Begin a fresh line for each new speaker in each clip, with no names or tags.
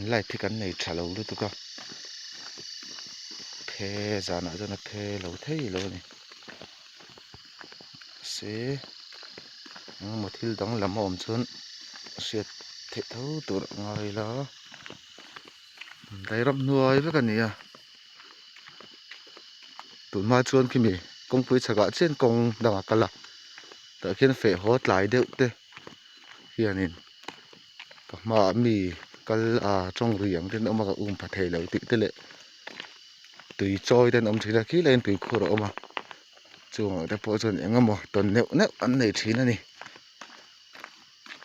lại thì cái này trả lâu luôn tụi con phe giả nào cho nó phe lâu thế luôn này sẽ một thiếu đóng làm ổn xuống sẽ thể thấu tụi ngồi đó đây rắm nuôi với cái này à tụi ma chuan khi mi công phui chả trên công đằng cả là tại khi nó phải hốt lại được thế hiện nên mà mi cái trong riêng trên ông mà phải thầy lâu tị thế lệ tùy trôi đến ông chỉ là khí lên tùy khô rồi mà chung ở đây phố chuan em ngắm tuần nẹo nẹo ăn này chín này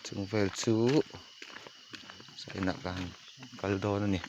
chung về chú sai nặng gan caldo này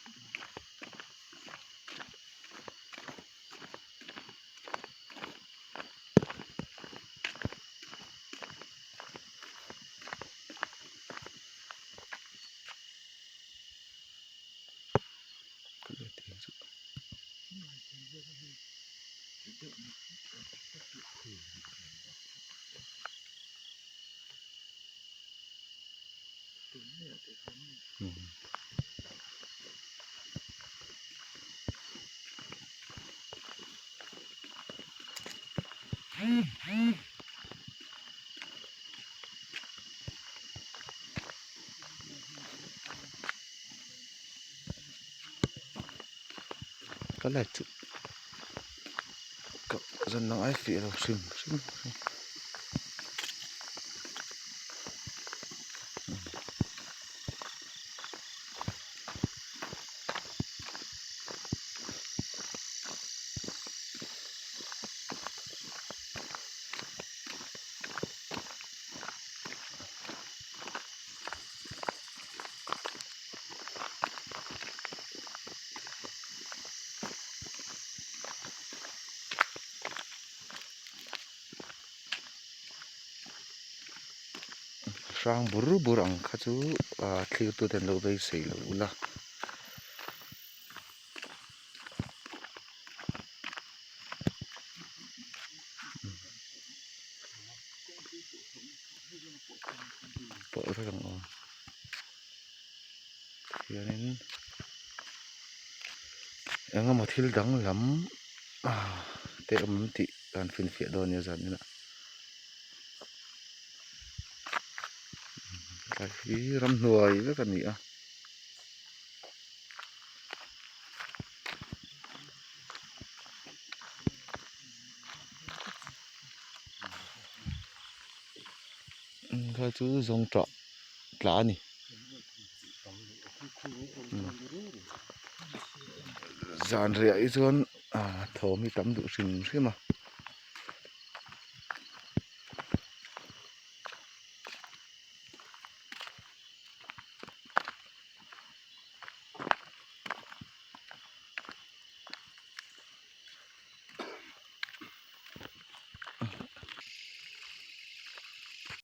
có là chữ cậu dân nói phía đầu sừng sang buru burang khá chú thiêu tôi đến lâu đây xì lâu là bỏ ra đồng ồn thì nên em mà thiêu đắng lắm tệ ấm tị gan phiền phía đồn như dần nữa cái phí răm nuôi rất là nhỉ cái chú giống trọ lá nè dàn rễ chuan thổ mi tắm đủ xinh xí mà